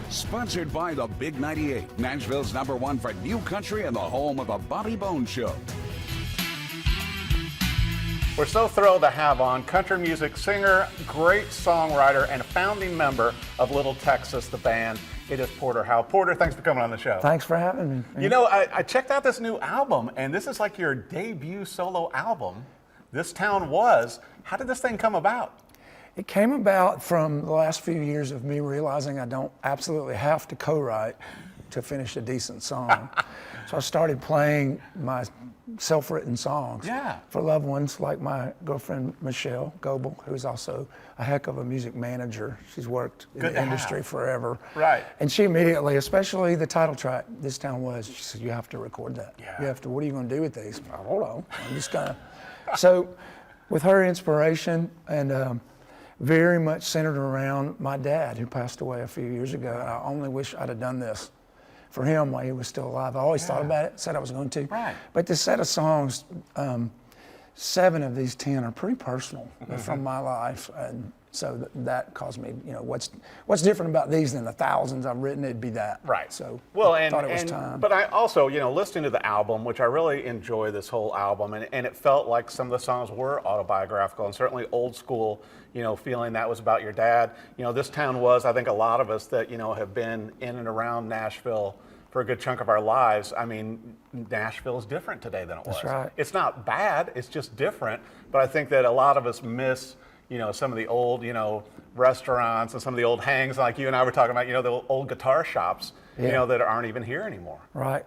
Sponsored by the Big 98, Nashville's #1 for new country and the home of the Bobby Bones Show. We're so thrilled to have on country music singer, great songwriter, and a founding member of Little Texas, the band. It is Porter Howell. Porter, thanks for coming on the show. Thanks for having me. You know, I checked out this new album, and this is like your debut solo album. This Town Was. How did this thing come about? It came about from the last few years of me realizing I don't absolutely have to co-write to finish a decent song. So I started playing my self-written songs for loved ones like my girlfriend Michelle Goebel, who's also a heck of a music manager. She's worked in the industry forever. Right. And she immediately, especially the title track, This Town Was, she said, you have to record that. Yeah. You have to, what are you going to do with these? Hold on, I'm just going to. So with her inspiration and very much centered around my dad, who passed away a few years ago, and I only wish I'd have done this for him while he was still alive. I always thought about it, said I was going to. Right. But this set of songs, 7 of these 10 are pretty personal from my life, and so that caused me, you know, what's different about these than the thousands I've written? It'd be that. Right. So well, I thought it was time. But I also, you know, listening to the album, which I really enjoy this whole album, and it felt like some of the songs were autobiographical and certainly old school, you know, feeling that was about your dad. You know, This Town Was, I think a lot of us that, you know, have been in and around Nashville for a good chunk of our lives. I mean, Nashville is different today than it was. That's right. It's not bad, it's just different. But I think that a lot of us miss, you know, some of the old, you know, restaurants and some of the old hangs like you and I were talking about, you know, the old guitar shops, you know, that aren't even here anymore. Right.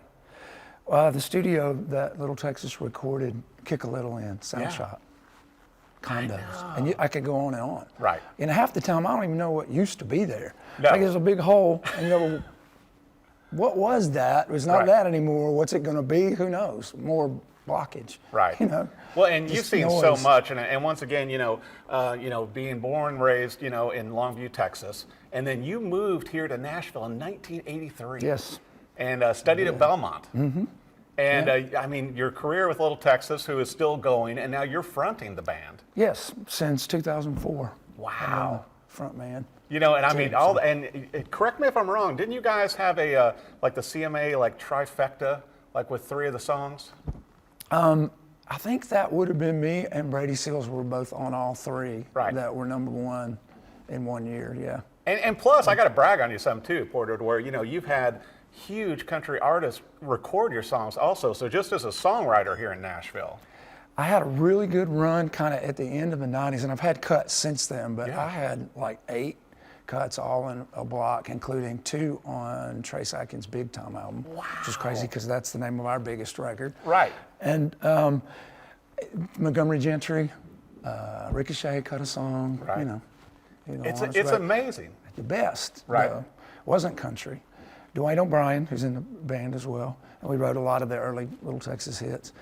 The studio that Little Texas recorded Kick a Little in, Sound Shop, condos. And I could go on and on. Right. And half the time, I don't even know what used to be there. No. Like there's a big hole, and you go, what was that? It's not that anymore. What's it going to be? Who knows? More blockage. Right. You know. Well, and you've seen noise. so much, and once again, you know, being born, raised, you know, in Longview, Texas, and then you moved here to Nashville in 1983. Yes. And studied at Belmont. Mm-hmm. And I mean, your career with Little Texas, who is still going, and now you're fronting the band. Yes, since 2004. Wow. Front man. You know, and I mean, correct me if I'm wrong, didn't you guys have a, like the CMA, like trifecta, like with 3 of the songs? I think that would have been me and Brady Seals were both on all 3 that were #1 in 1 year, yeah. And plus, I got to brag on you some too, Porter, where, you know, you've had huge country artists record your songs also. So just as a songwriter here in Nashville. I had a really good run kind of at the end of the 90s, and I've had cuts since then, but I had like 8 cuts all in a block, including 2 on Trace Adkins' Big Time album, which is crazy because that's the name of our biggest record. Right. And Montgomery Gentry, Ricochet cut a song, you know. It's amazing. The best, right? Wasn't country. Dwayne O'Brien, who's in the band as well, and we wrote a lot of the early Little Texas hits.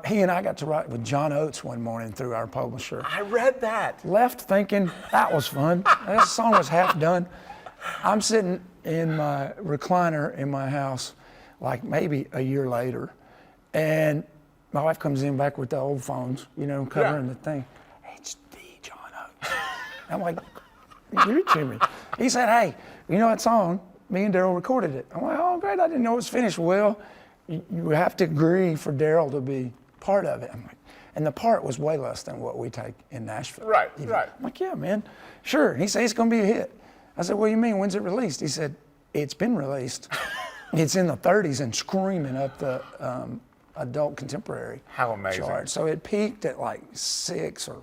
He and I got to write with Hall Oates one morning through our publisher. I read that. Left thinking that was fun. That song was half done. I'm sitting in my recliner in my house, like maybe a year later, and my wife comes in back with the old phones, you know, covering the thing. It's the Hall Oates. I'm like, give it to me. He said, hey, you know that song? Me and Daryl recorded it. I'm like, oh, great, I didn't know it was finished. Well, you have to agree for Daryl to be part of it. I'm like, and the part was way less than what we take in Nashville. Right, even. right. I'm like, yeah, man, sure. And he said, it's going to be a hit. I said, what do you mean? When's it released? He said, it's been released. It's in the 30s and screaming up the adult contemporary How amazing. chart. So it peaked at like 6 or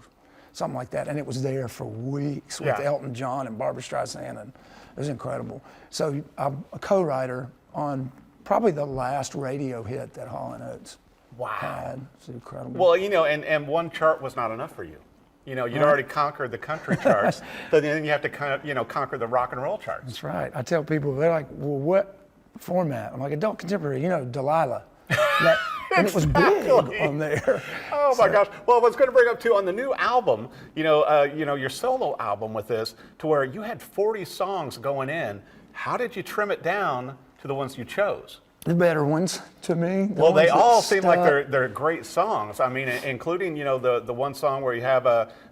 something like that, and it was there for weeks with Elton John and Barbra Streisand, and it was incredible. So I'm a co-writer on probably the last radio hit that Hall Oates had. It's incredible. Well, you know, and one chart was not enough for you. You know, you'd already conquered the country charts, so then you have to kind of, you know, conquer the rock and roll charts. That's right. I tell people, they're like, well, what format? I'm like, adult contemporary, you know, Delilah. And it was big on there. Oh my gosh! Well, I was going to bring up too on the new album. You know, your solo album with this, to where you had 40 songs going in. How did you trim it down to the ones you chose? The better ones to me. Well, they all seem like they're great songs. I mean, including, you know, the one song where you have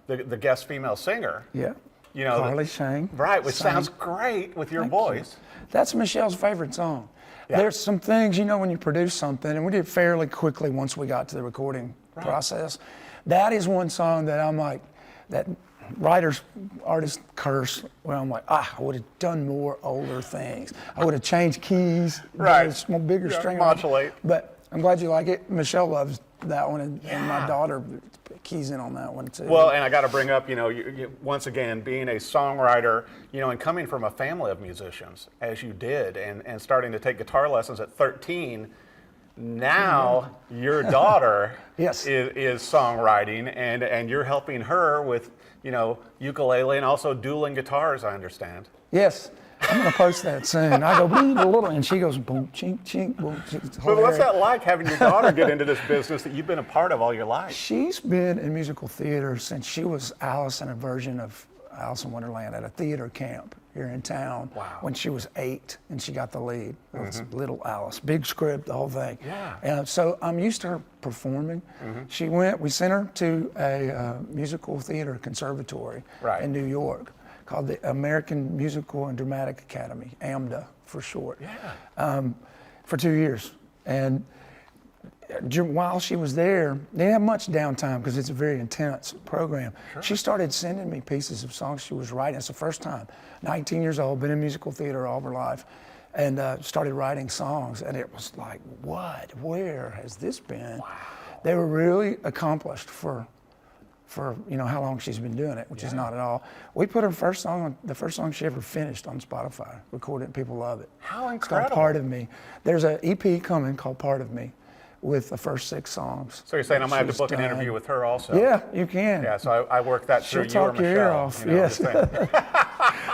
the guest female singer. Yeah. you know, Carly sang. right, which sang. sounds great with your Thank voice. you. That's Michelle's favorite song. Yeah. There's some things, you know, when you produce something, and we did fairly quickly once we got to the recording process. That is one song that I'm like, that writers, artists curse, where I'm like, I would have done more older things. I would have changed keys, Right. bigger string. Modulate. But I'm glad you like it. Michelle loves that one, and my daughter keys in on that one too. Well, and I got to bring up, you know, you, once again, being a songwriter, you know, and coming from a family of musicians, as you did, and starting to take guitar lessons at 13, now your daughter Yes. is songwriting, and you're helping her with, you know, ukulele and also dueling guitars, I understand. Yes. I'm going to post that soon. I go, boom, a little, and she goes, boom, chink, chink, boom, chink. It's But what's hilarious. that like, having your daughter get into this business that you've been a part of all your life? She's been in musical theater since she was Alice in a version of Alice in Wonderland at a theater camp here in town. Wow. When she was 8 and she got the lead. It was Little Alice, big script, the whole thing. Yeah. And so I'm used to her performing. We sent her to a musical theater conservatory Right. in New York called the American Musical and Dramatic Academy, AMDA for short, for 2 years. And while she was there, they didn't have much downtime because it's a very intense program. She started sending me pieces of songs she was writing. It's the first time. 19 years old, been in musical theater all her life, and started writing songs. And it was like, what? Where has this been? Wow. They were really accomplished for you know how long she's been doing it, which is not at all. We put her first song on, the first song she ever finished on Spotify, recorded, and people love it. How It's called incredible. Part of Me. There's an EP coming called Part of Me with the first 6 songs. So you're saying I'm going to have to She's book an done. interview with her also? Yeah, you can. Yeah, so I work that through She'll you or talk your Michelle. ear off, you know, yes. just saying.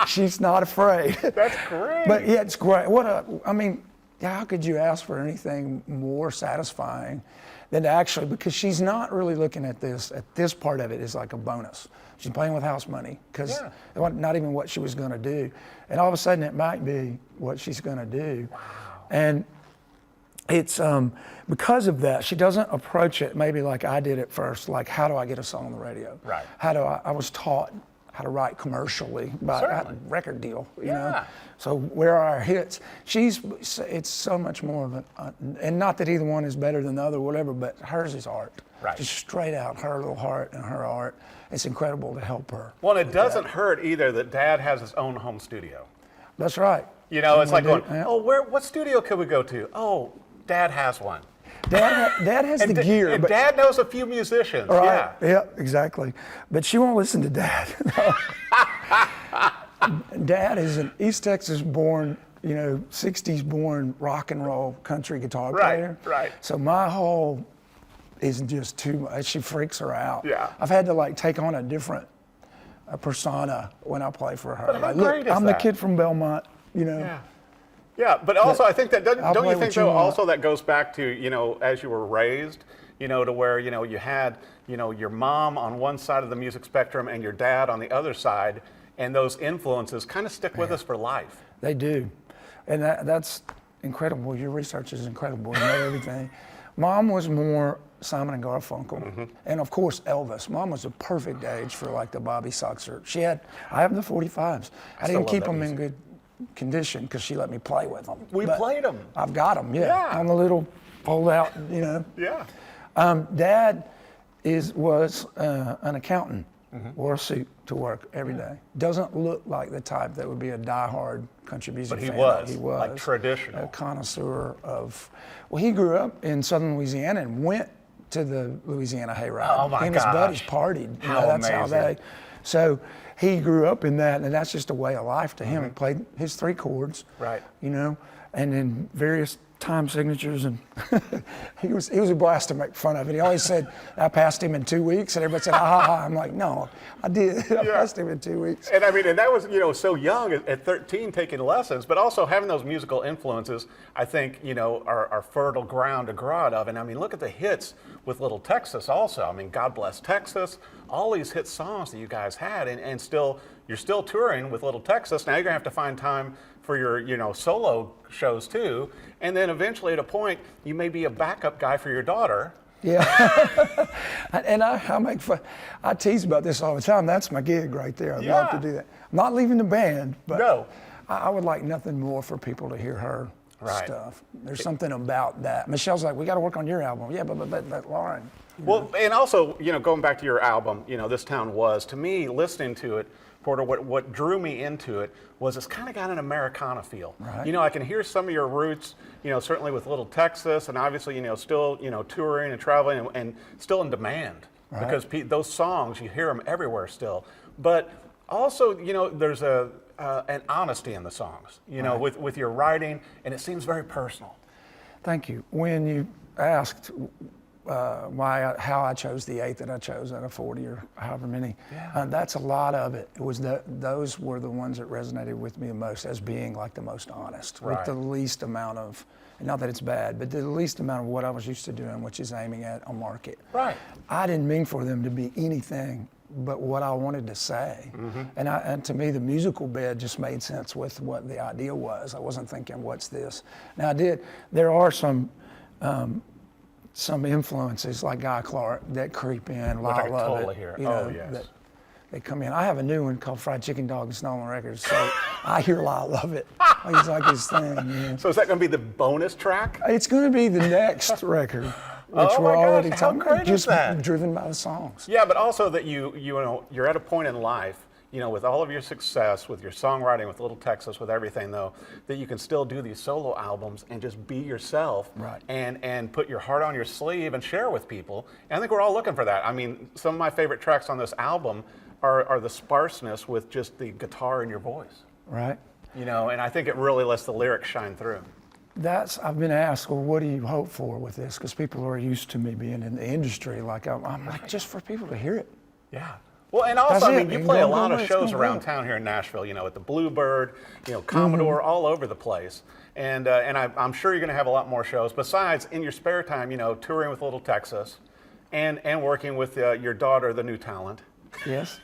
She's not afraid. That's great. But yeah, it's great. I mean, how could you ask for anything more satisfying than to actually, because she's not really looking at this part of it as like a bonus. She's playing with house money because it wasn't not even what she was going to do. And all of a sudden it might be what she's going to do. Wow. And it's because of that, she doesn't approach it maybe like I did at first, like how do I get a song on the radio? Right. How do I was taught how to write commercially by a Certainly. record deal, you know? Yeah. So where are our hits? It's so much more of and not that either one is better than the other, whatever, but hers is art. Right. Just straight out, her little heart and her art. It's incredible to help her. Well, it doesn't hurt either that Dad has his own home studio. That's right. You know, it's like We do, going, yeah. oh, what studio could we go to? Oh, Dad has one. Dad has the gear. And but Dad knows a few musicians. Right. Yeah. Yeah, exactly. But she won't listen to Dad. Dad is an East Texas born, 60s born rock and roll country guitar player. Right. So my whole is just too much. She freaks her out. Yeah. I've had to take on a different persona when I play for her. But how Like, great look, is I'm the that? kid from Belmont, Yeah. Yeah, but also I think that I'll don't play you think what you though want. also that goes back to, as you were raised, to where, you had, your mom on one side of the music spectrum and your dad on the other side, and those influences kind of stick with us for life. They do. And that's incredible. Your research is incredible. You know everything. Mom was more Simon and Garfunkel. And of course, Elvis. Mom was a perfect age for the Bobby Soxer. I have the 45s. I didn't love keep that them music. in good condition because she let me play with them. We But played them. I've got them, Yeah. on the little fold out, Yeah. Dad was an accountant, wore a suit to work every day. Doesn't look like the type that would be a diehard country music But he fan. was, He was like traditional. a connoisseur of. Well, he grew up in southern Louisiana and went to the Louisiana Hayride. Oh, my He and his gosh. buddies partied. How That's how amazing. they. So he grew up in that, and that's just a way of life to him. He played his 3 chords, Right. and in various time signatures, and he was a blast to make fun of it. He always said, I passed him in 2 weeks, and everybody said, ha ha ha. I'm like, no, I did. I passed him in 2 weeks. And and that was, so young at 13 taking lessons, but also having those musical influences, I think, are fertile ground to grow out of. And look at the hits with Little Texas also. God Bless Texas, all these hit songs that you guys had, and you're still touring with Little Texas. Now you're gonna have to find time for your, solo shows too. And then eventually at a point, you may be a backup guy for your daughter. Yeah. And I make fun. I tease about this all the time. That's my gig right there. I'd love to do that. I'm not leaving the band, but No. I would like nothing more for people to hear her stuff. There's something about that. Michelle's like, we got to work on your album. Yeah, but Lauren. Well, and also, going back to your album, This Town Was, to me, listening to it, Porter, what drew me into it was it's kind of got an Americana feel. Right. I can hear some of your roots, certainly with Little Texas, and obviously, still, touring and traveling and still in demand. Right. Because those songs, you hear them everywhere still. But also, there's an honesty in the songs, with your writing, and it seems very personal. Thank you. When you asked how I chose the 8 that I chose out of 40 or however many, that's a lot of it. It was those were the ones that resonated with me the most as being like the most honest, with the least amount of, not that it's bad, but the least amount of what I was used to doing, which is aiming at a market. Right. I didn't mean for them to be anything but what I wanted to say. And to me, the musical bed just made sense with what the idea was. I wasn't thinking, what's this? Now there are some influences like Guy Clark that creep in. Which I love totally it, hear. That they come in. I have a new one called Fried Chicken Dog and Stolen Records, so I hear love it. It's like his thing. So is that going to be the bonus track? It's going to be the next record, which we're already talking about, just driven by the songs. Yeah, but also that you're at a point in life, with all of your success, with your songwriting, with Little Texas, with everything though, that you can still do these solo albums and just be yourself, and put your heart on your sleeve and share with people. And I think we're all looking for that. I mean, some of my favorite tracks on this album are the sparseness with just the guitar in your voice. Right. And I think it really lets the lyrics shine through. I've been asked, well, what do you hope for with this? Because people are used to me being in the industry. Like I'm like, just for people to hear it. Yeah. Well, and also, you play a lot of shows around go. town here in Nashville, at the Bluebird, Commodore, all over the place. And I'm sure you're going to have a lot more shows. Besides, in your spare time, touring with Little Texas and working with your daughter, the new talent. Yes.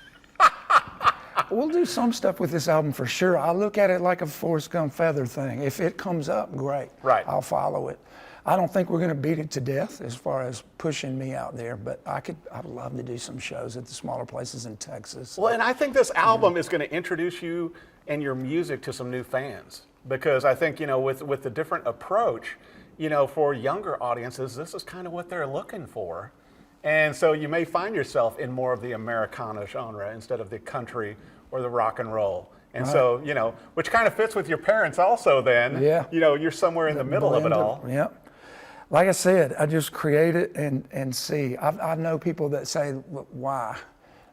We'll do some stuff with this album for sure. I look at it like a Forrest Gump feather thing. If it comes up, great. Right. I'll follow it. I don't think we're going to beat it to death as far as pushing me out there, but I'd love to do some shows at the smaller places in Texas. Well, and I think this album is going to introduce you and your music to some new fans, because I think, with the different approach, for younger audiences, this is kind of what they're looking for. And so you may find yourself in more of the Americana genre instead of the country or the rock and roll. And so, which kind of fits with your parents also then. Yeah. You're somewhere in the middle of it all. Yeah. Like I said, I just create it and see. I know people that say, why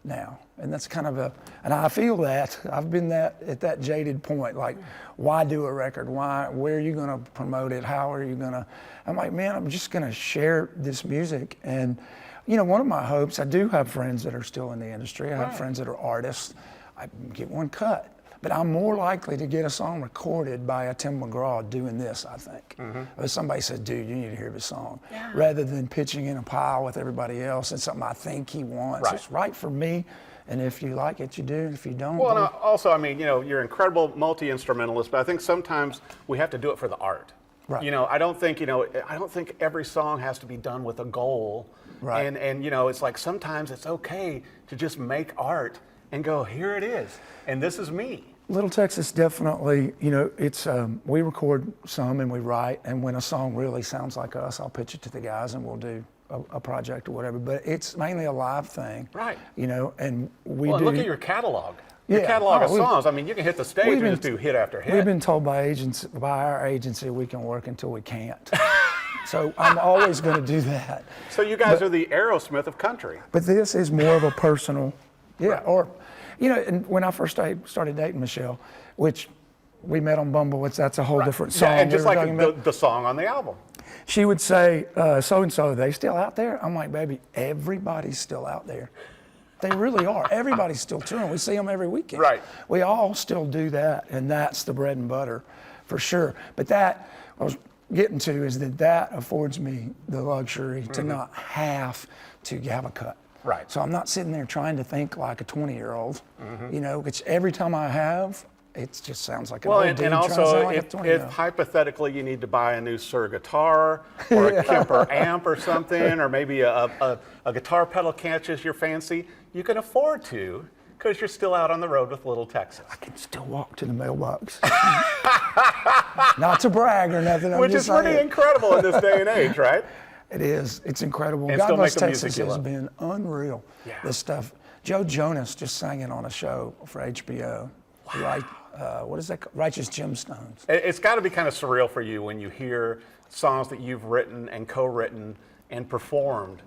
now? And that's kind of and I feel that. I've been at that jaded point, like, why do a record? Where are you going to promote it? How are you going to? I'm like, man, I'm just going to share this music. And, one of my hopes, I do have friends that are still in the industry. I have friends that are artists. I get one cut. But I'm more likely to get a song recorded by a Tim McGraw doing this, I think. Or somebody says, dude, you need to hear this song. Rather than pitching in a pile with everybody else and something I think he wants. It's right for me. And if you like it, you do. And if you don't. Well, and also, you're an incredible multi-instrumentalist, but I think sometimes we have to do it for the art. Right. I don't think every song has to be done with a goal. Right. And it's like sometimes it's okay to just make art and go, here it is, and this is me. Little Texas definitely, it's we record some and we write, and when a song really sounds like us, I'll pitch it to the guys and we'll do a project or whatever. But it's mainly a live thing, right? And look at your catalog. Your catalog of songs. You can hit the stage and just do hit after hit. We've been told by our agency, we can work until we can't. So I'm always going to do that. So you guys are the Aerosmith of country. But this is more of a personal, or. And when I first started dating Michelle, which we met on Bumble, that's a whole different song. Yeah, and just like the song on the album. She would say, so-and-so, are they still out there? I'm like, baby, everybody's still out there. They really are. Everybody's still touring. We see them every weekend. Right. We all still do that, and that's the bread and butter for sure. But that I was getting to is that affords me the luxury to not have to have a cut. Right. So I'm not sitting there trying to think like a 20-year-old, which every time I have, it just sounds like an Well, old and dude trying to also, sound like a if 20-year-old. hypothetically you need to buy a new Suhr guitar or a Kemper amp or something, or maybe a guitar pedal catches your fancy, you can afford to, because you're still out on the road with Little Texas. I can still walk to the mailbox. Not to brag or nothing. I'm Which just is pretty saying. incredible in this day and age, right? It is. It's incredible. And God still Bless make the music Texas you has love. been unreal. Yeah. This stuff. Joe Jonas just sang it on a show for HBO. Right. What is that called? Righteous Gemstones. It's got to be kind of surreal for you when you hear songs that you've written and co-written and performed,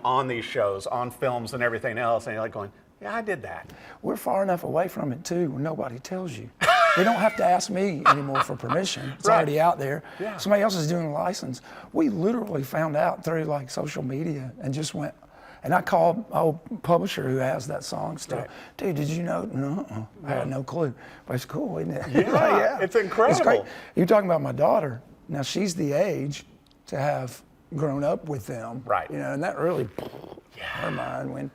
on these shows, on films and everything else, and you're like going, yeah, I did that. We're far enough away from it too where nobody tells you. They don't have to ask me anymore for permission. It's Right. already out there. Yeah. Somebody else is doing a license. We literally found out through like social media and just went, and I called my old publisher who has that song still. Right. Dude, did you know? No, I had no clue. But it's cool, isn't it? Yeah, it's incredible. It's great. You're talking about my daughter. Now she's the age to have grown up with them. Right. And that really, her mind went.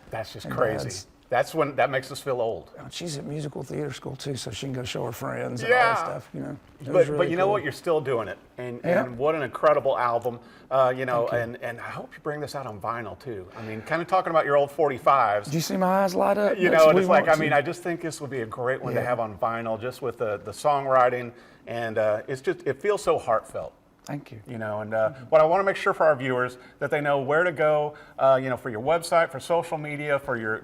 That's just And crazy. Dad's- That's when that makes us feel old. She's at musical theater school too, so she can go show her friends and all Yeah. that stuff. It was But really you know cool. what? You're still doing it, and Yeah. what an incredible album. And I hope you bring this out on vinyl too. I mean, kind of talking about your old 45s. Did you see my eyes light up? And it's like, I just think this would be a great one to Yeah. have on vinyl, just with the songwriting, and it feels so heartfelt. Thank you. What I want to make sure for our viewers that they know where to go, for your website, for social media, for your,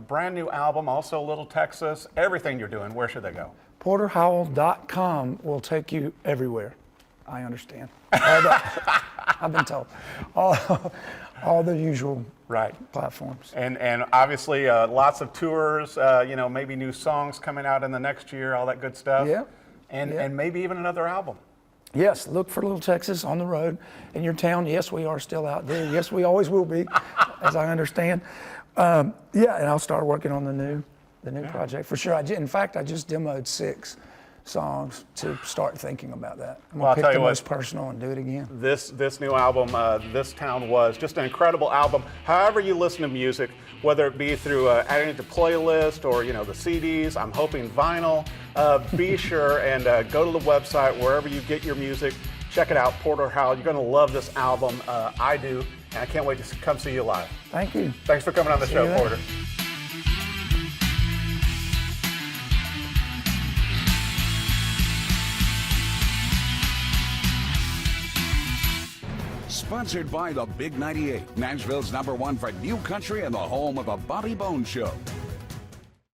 brand new album, also Little Texas, everything you're doing. Where should they go? PorterHowell.com will take you everywhere. I understand. I've been told. All the usual platforms. And obviously lots of tours, maybe new songs coming out in the next year, all that good stuff. Yeah. And maybe even another album. Yes, look for Little Texas on the road in your town. Yes, we are still out there. Yes, we always will be, as I understand. And I'll start working on the new project for sure. In fact, I just demoed 6 songs to start thinking about that. I'm Well, I'll gonna tell pick you the what. most personal and do it again. This new album, This Town Was, just an incredible album. However you listen to music, whether it be through adding it to playlist or the CDs, I'm hoping vinyl, be sure and go to the website wherever you get your music. Check it out, Porter Howell. You're going to love this album. I do, and I can't wait to come see you live. Thank you. Thanks for coming on the See show, you later. Porter. Sponsored by the Big 98, Nashville's #1 for new country and the home of the Bobby Bones Show.